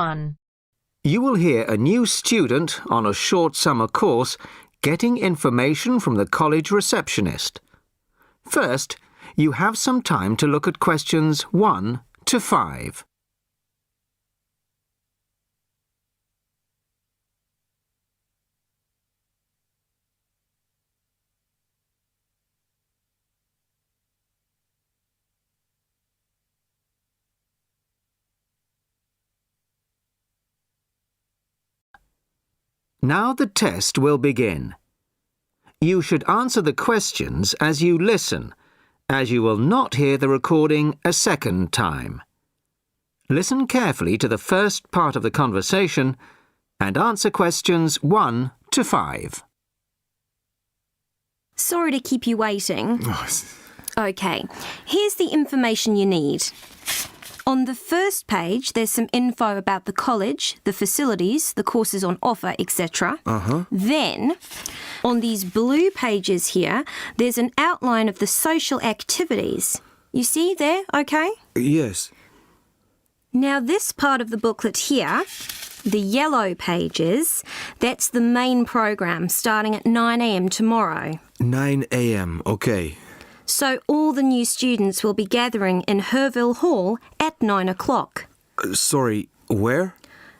1. You will hear a new student on a short summer course getting information from the college receptionist. First, you have some time to look at questions 1 to 5. Now the test will begin. You should answer the questions as you listen, as you will not hear the recording a second time. Listen carefully to the first part of the conversation and answer questions 1 to 5. Sorry to keep you waiting. OK, here's the information you need. On the first page, there's some info about the college, the facilities, the courses on offer, etc. Then, on these blue pages here, there's an outline of the social activities. You see there, OK? Yes. Now, this part of the booklet here, the yellow pages, that's the main program starting at 9 a.m. tomorrow. 9 a.m., OK. So all the new students will be gathering in Herville Hall at 9 o'clock. Sorry, where?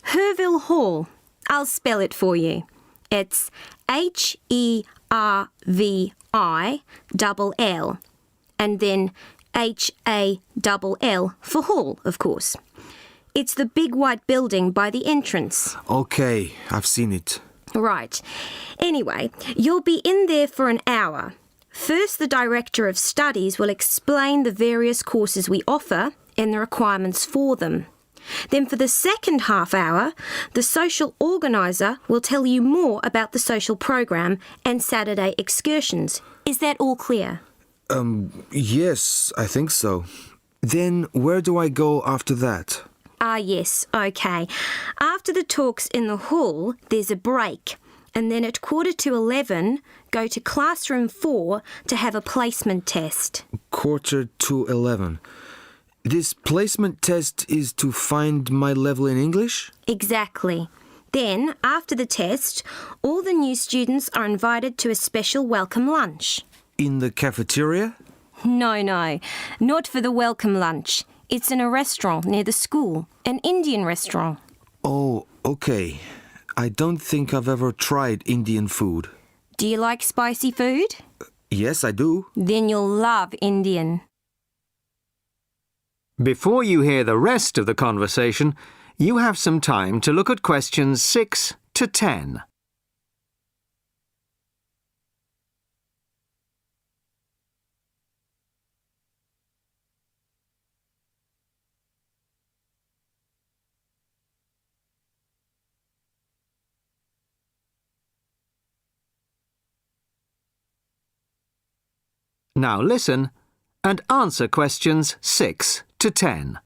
Herville Hall. I'll spell it for you. It's Hervill, and then Hall for hall, of course. It's the big white building by the entrance. OK, I've seen it. Right. Anyway, you'll be in there for an hour. First, the Director of Studies will explain the various courses we offer and the requirements for them. Then for the second half hour, the social organiser will tell you more about the social program and Saturday excursions. Is that all clear? Yes, I think so. Then where do I go after that? Yes, OK. After the talks in the hall, there's a break. And then at 11:15, go to classroom 4 to have a placement test. 11:45. This placement test is to find my level in English? Exactly. Then, after the test, all the new students are invited to a special welcome lunch. In the cafeteria? No, not for the welcome lunch. It's in a restaurant near the school, an Indian restaurant. Oh, OK. I don't think I've ever tried Indian food. Do you like spicy food? Yes, I do. Then you'll love Indian. Before you hear the rest of the conversation, you have some time to look at questions 6 to 10. Now listen and answer questions 6 to 10.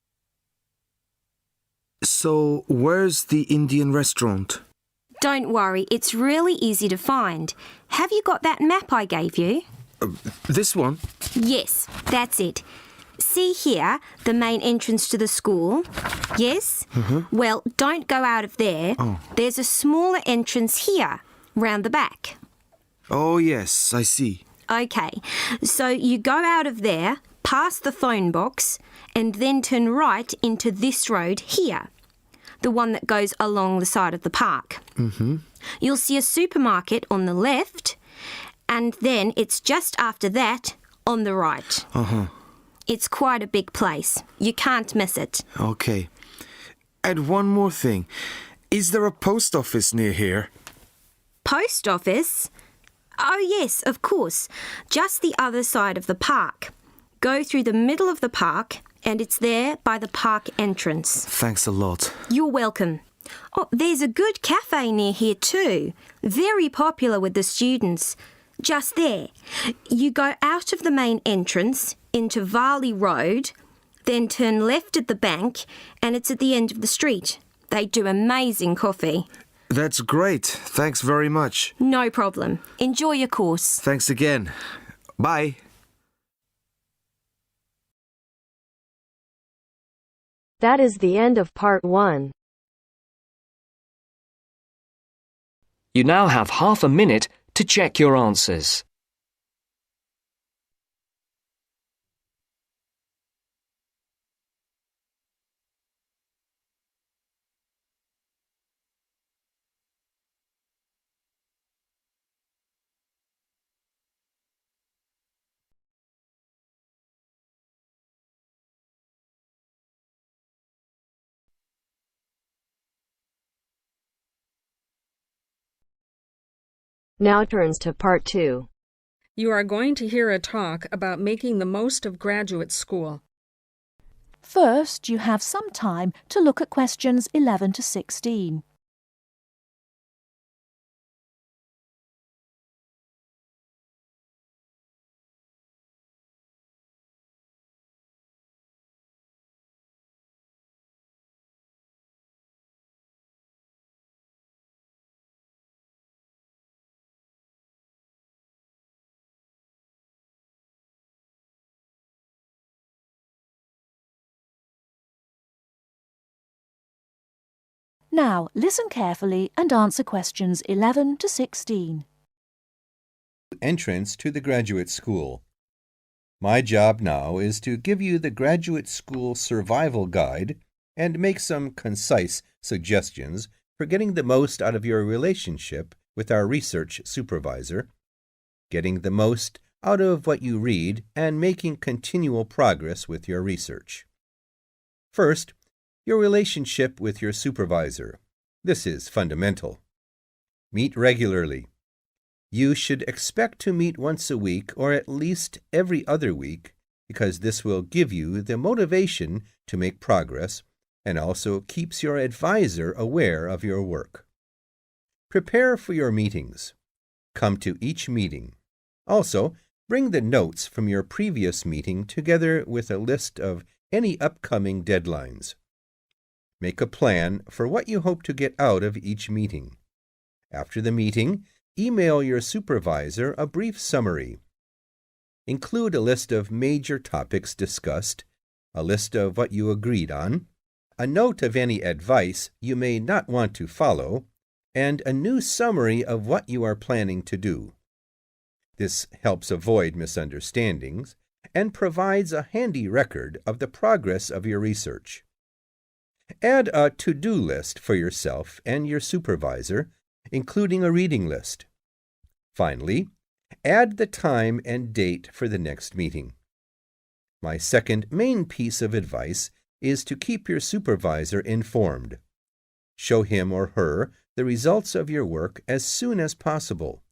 So, where's the Indian restaurant? Don't worry, it's really easy to find. Have you got that map I gave you? This one? Yes, that's it. See here, the main entrance to the school? Yes? Well, don't go out of there. There's a smaller entrance here, round the back. Oh, yes, I see. OK, so you go out of there, past the phone box, and then turn right into this road here, the one that goes along the side of the park. You'll see a supermarket on the left, and then it's just after that on the right. It's quite a big place. You can't miss it. OK. And one more thing. Is there a post office near here? Post office? Oh, yes, of course. Just the other side of the park. Go through the middle of the park, and it's there by the park entrance. Thanks a lot. You're welcome. Oh, there's a good cafe near here too. Very popular with the students. Just there. You go out of the main entrance into Varley Road, then turn left at the bank, and it's at the end of the street. They do amazing coffee. That's great. Thanks very much. No problem. Enjoy your course. Thanks again. Bye. That is the end of part 1. You now have half a minute to check your answers. Now turns to Part 2. You are going to hear a talk about making the most of graduate school. First, you have some time to look at questions 11 to 16. Now, listen carefully and answer questions 11 to 16. Entrance to the graduate school. My job now is to give you the graduate school survival guide and make some concise suggestions for getting the most out of your relationship with our research supervisor, getting the most out of what you read, and making continual progress with your research. First, your relationship with your supervisor. This is fundamental. Meet regularly. You should expect to meet once a week or at least every other week because this will give you the motivation to make progress and also keeps your advisor aware of your work. Prepare for your meetings. Come to each meeting. Also, bring the notes from your previous meeting together with a list of any upcoming deadlines. Make a plan for what you hope to get out of each meeting. After the meeting, email your supervisor a brief summary. Include a list of major topics discussed, a list of what you agreed on, a note of any advice you may not want to follow, and a new summary of what you are planning to do. This helps avoid misunderstandings and provides a handy record of the progress of your research. Add a to-do list for yourself and your supervisor, including a reading list. Finally, add the time and date for the next meeting. My second main piece of advice is to keep your supervisor informed. Show him or her the results of your work as soon as possible.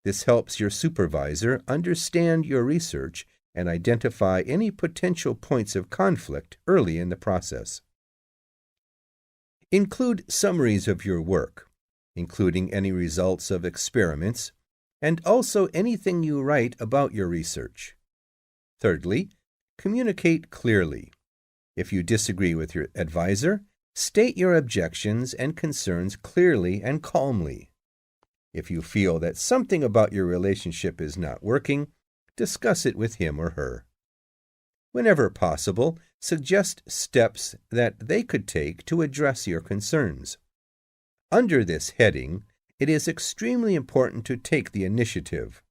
This helps your supervisor understand your research and identify any potential points of conflict early in the process. Include summaries of your work, including any results of experiments, and also anything you write about your research. Thirdly, communicate clearly. If you disagree with your advisor, state your objections and concerns clearly and calmly. If you feel that something about your relationship is not working, discuss it with him or her. Whenever possible, suggest steps that they could take to address your concerns. Under this heading, it is extremely important to take the initiative.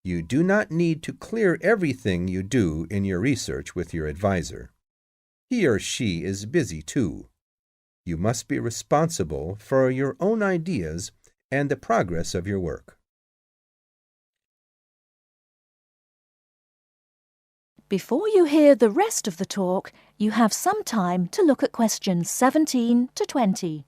You do not need to clear everything you do in your research with your advisor. He or she is busy too. You must be responsible for your own ideas and the progress of your work. Before you hear the rest of the talk, you have some time to look at questions 17 to 20.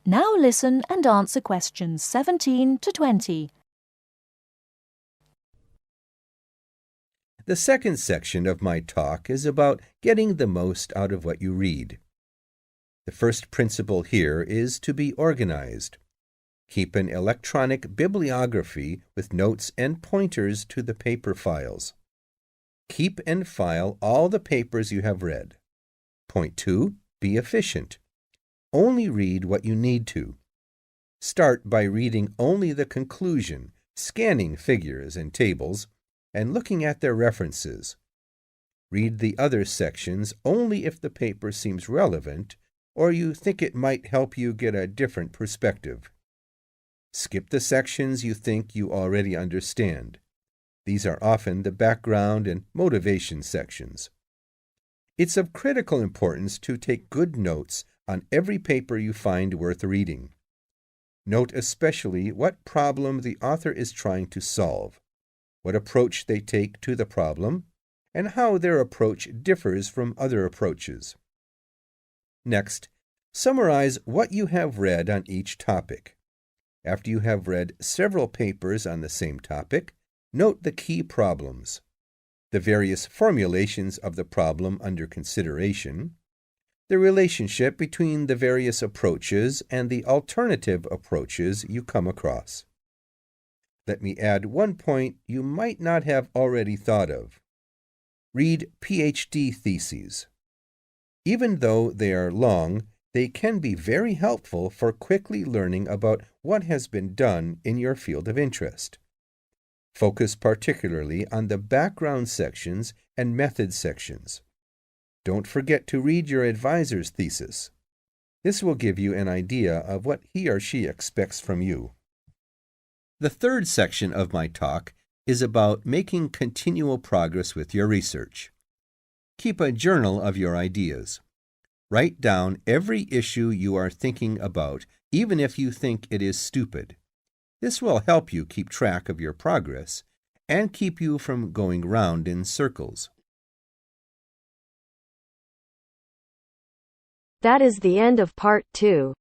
Now listen and answer questions 17 to 20. The second section of my talk is about getting the most out of what you read. The first principle here is to be organized. Keep an electronic bibliography with notes and pointers to the paper files. Keep and file all the papers you have read. Point 2. Be efficient. Only read what you need to. Start by reading only the conclusion, scanning figures and tables, and looking at their references. Read the other sections only if the paper seems relevant or you think it might help you get a different perspective. Skip the sections you think you already understand. These are often the background and motivation sections. It's of critical importance to take good notes on every paper you find worth reading. Note especially what problem the author is trying to solve, what approach they take to the problem, and how their approach differs from other approaches. Next, summarize what you have read on each topic. After you have read several papers on the same topic, note the key problems, the various formulations of the problem under consideration, the relationship between the various approaches and the alternative approaches you come across. Let me add one point you might not have already thought of. Read PhD theses. Even though they are long, they can be very helpful for quickly learning about what has been done in your field of interest. Focus particularly on the background sections and method sections. Don't forget to read your advisor's thesis. This will give you an idea of what he or she expects from you. The third section of my talk is about making continual progress with your research. Keep a journal of your ideas. Write down every issue you are thinking about, even if you think it is stupid. This will help you keep track of your progress and keep you from going round in circles. That is the end of part 2.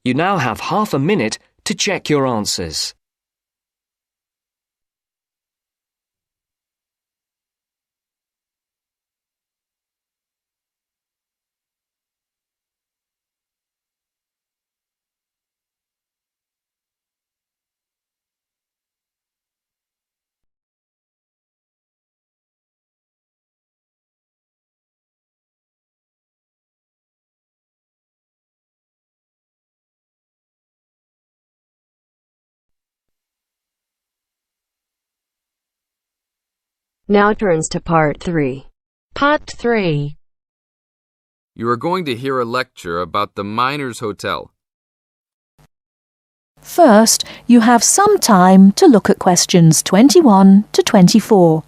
You now have half a minute to check your answers. Now turns to part 3. Part 3. You are going to hear a lecture about the Miners Hotel. First, you have some time to look at questions 21 to 24.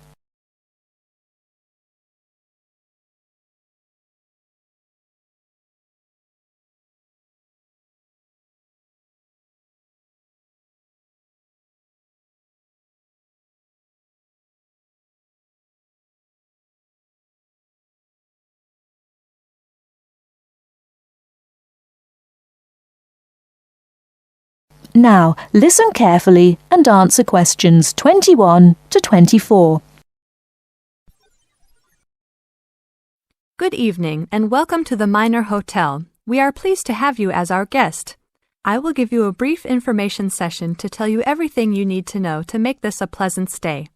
Now, listen carefully and answer questions 21 to 24. Good evening and welcome to the Miner Hotel. We are pleased to have you as our guest. I will give you a brief information session to tell you everything you need to know to make this a pleasant stay.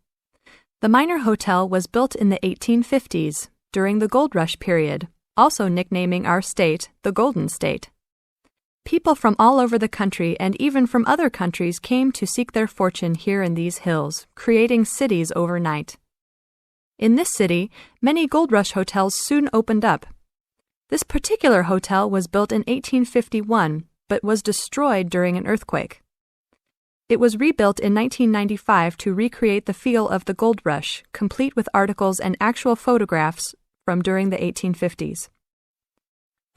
The Miner Hotel was built in the 1850s, during the Gold Rush period, also nicknaming our state the Golden State. People from all over the country and even from other countries came to seek their fortune here in these hills, creating cities overnight. In this city, many Gold Rush hotels soon opened up. This particular hotel was built in 1851, but was destroyed during an earthquake. It was rebuilt in 1995 to recreate the feel of the Gold Rush, complete with articles and actual photographs from during the 1850s.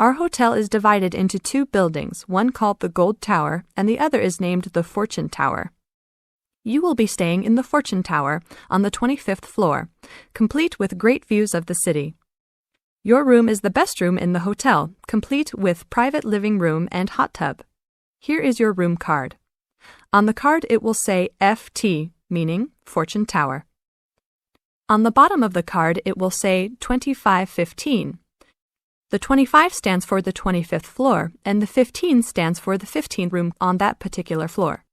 Our hotel is divided into two buildings, one called the Gold Tower and the other is named the Fortune Tower. You will be staying in the Fortune Tower on the 25th floor, complete with great views of the city. Your room is the best room in the hotel, complete with private living room and hot tub. Here is your room card. On the card it will say FT, meaning Fortune Tower. On the bottom of the card it will say 2515. The 25 stands for the 25th floor, and the 15 stands for the 15th room on that particular floor.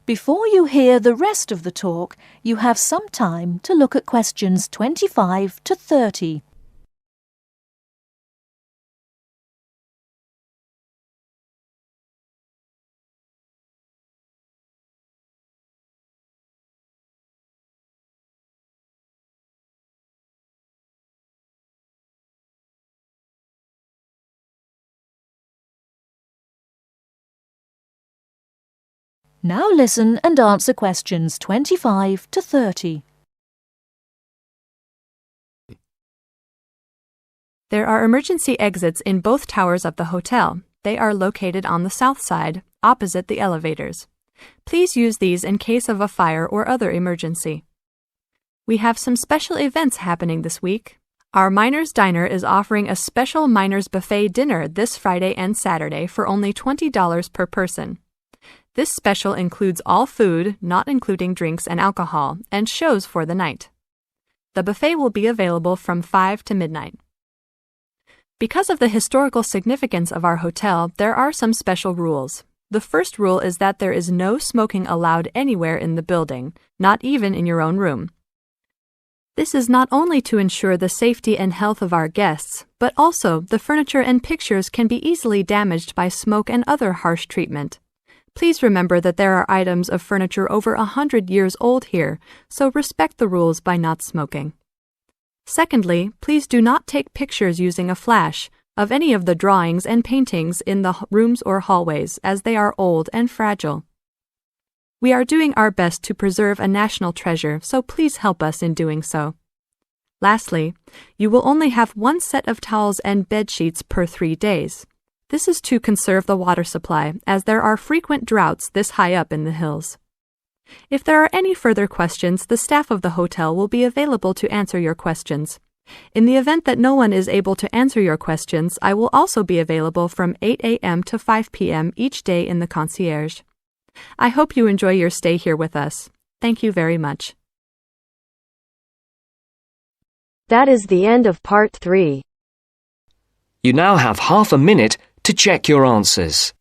Before you hear the rest of the talk, you have some time to look at questions 25 to 30. Now listen and answer questions 25 to 30. There are emergency exits in both towers of the hotel. They are located on the south side, opposite the elevators. Please use these in case of a fire or other emergency. We have some special events happening this week. Our Miners Diner is offering a special Miners Buffet dinner this Friday and Saturday for only $20 per person. This special includes all food, not including drinks and alcohol, and shows for the night. The buffet will be available from 5 to midnight. Because of the historical significance of our hotel, there are some special rules. The first rule is that there is no smoking allowed anywhere in the building, not even in your own room. This is not only to ensure the safety and health of our guests, but also the furniture and pictures can be easily damaged by smoke and other harsh treatment. Please remember that there are items of furniture over 100 years old here, so respect the rules by not smoking. Secondly, please do not take pictures using a flash of any of the drawings and paintings in the rooms or hallways, as they are old and fragile. We are doing our best to preserve a national treasure, so please help us in doing so. Lastly, you will only have one set of towels and bed sheets per 3 days. This is to conserve the water supply, as there are frequent droughts this high up in the hills. If there are any further questions, the staff of the hotel will be available to answer your questions. In the event that no one is able to answer your questions, I will also be available from 8 a.m. to 5 p.m. each day in the concierge. I hope you enjoy your stay here with us. Thank you very much. That is the end of part 3. You now have half a minute to check your answers.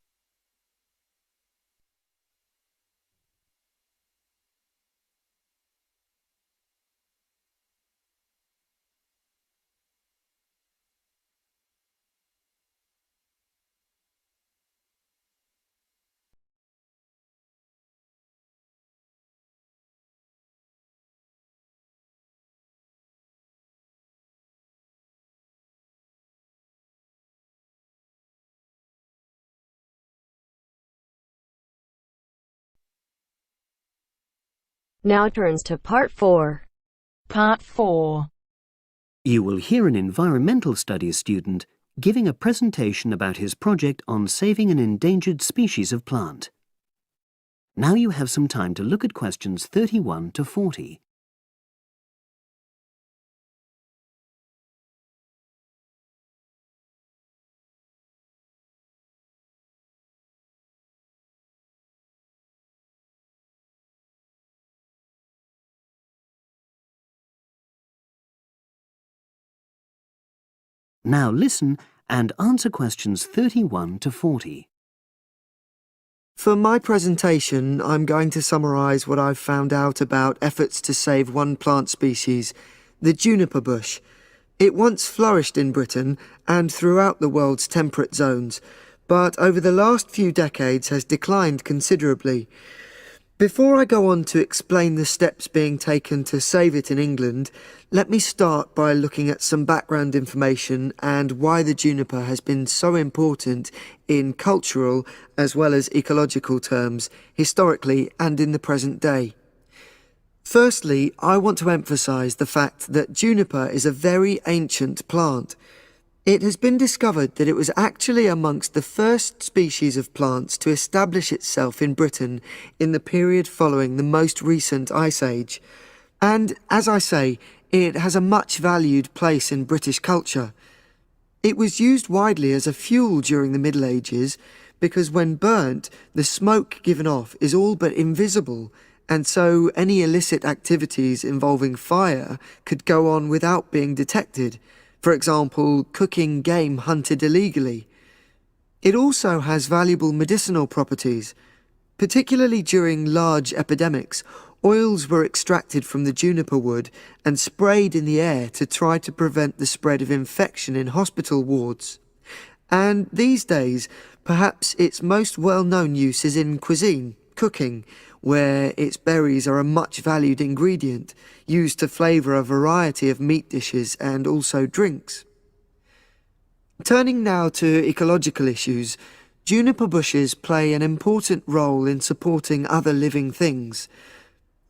Now turns to part 4. Part 4. You will hear an environmental studies student giving a presentation about his project on saving an endangered species of plant. Now you have some time to look at questions 31 to 40. Now listen and answer questions 31 to 40. For my presentation, I'm going to summarise what I've found out about efforts to save one plant species, the juniper bush. It once flourished in Britain and throughout the world's temperate zones, but over the last few decades has declined considerably. Before I go on to explain the steps being taken to save it in England, let me start by looking at some background information and why the juniper has been so important in cultural as well as ecological terms, historically and in the present day. Firstly, I want to emphasise the fact that juniper is a very ancient plant. It has been discovered that it was actually amongst the first species of plants to establish itself in Britain in the period following the most recent Ice Age. And, as I say, it has a much valued place in British culture. It was used widely as a fuel during the Middle Ages because when burnt, the smoke given off is all but invisible, and so any illicit activities involving fire could go on without being detected. For example, cooking game hunted illegally. It also has valuable medicinal properties. Particularly during large epidemics, oils were extracted from the juniper wood and sprayed in the air to try to prevent the spread of infection in hospital wards. And these days, perhaps its most well-known use is in cuisine, cooking, where its berries are a much valued ingredient, used to flavour a variety of meat dishes and also drinks. Turning now to ecological issues, juniper bushes play an important role in supporting other living things.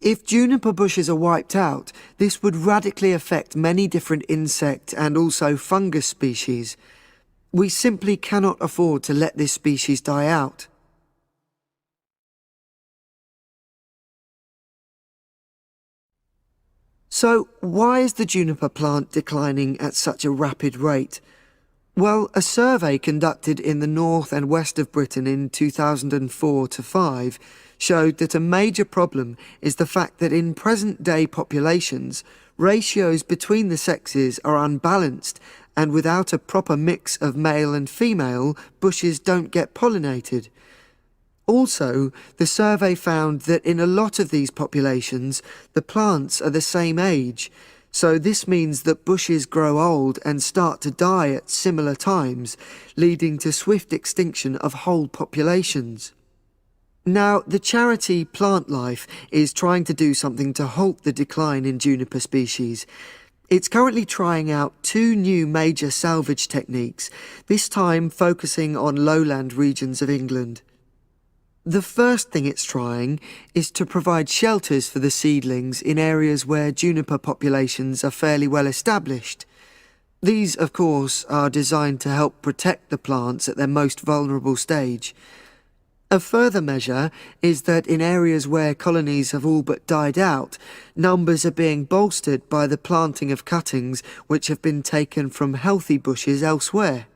If juniper bushes are wiped out, this would radically affect many different insect and also fungus species. We simply cannot afford to let this species die out. So, why is the juniper plant declining at such a rapid rate? Well, a survey conducted in the north and west of Britain in 2004-5 showed that a major problem is the fact that in present-day populations, ratios between the sexes are unbalanced, and without a proper mix of male and female, bushes don't get pollinated. Also, the survey found that in a lot of these populations, the plants are the same age, so this means that bushes grow old and start to die at similar times, leading to swift extinction of whole populations. Now, the charity Plant Life is trying to do something to halt the decline in juniper species. It's currently trying out 2 new major salvage techniques, this time focusing on lowland regions of England. The first thing it's trying is to provide shelters for the seedlings in areas where juniper populations are fairly well established. These, of course, are designed to help protect the plants at their most vulnerable stage. A further measure is that in areas where colonies have all but died out, numbers are being bolstered by the planting of cuttings which have been taken from healthy bushes elsewhere.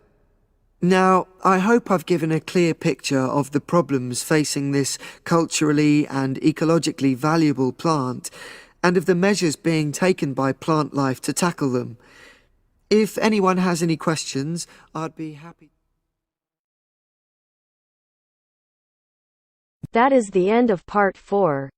Now, I hope I've given a clear picture of the problems facing this culturally and ecologically valuable plant, and of the measures being taken by Plant Life to tackle them. If anyone has any questions, I'd be happy. That is the end of part 4.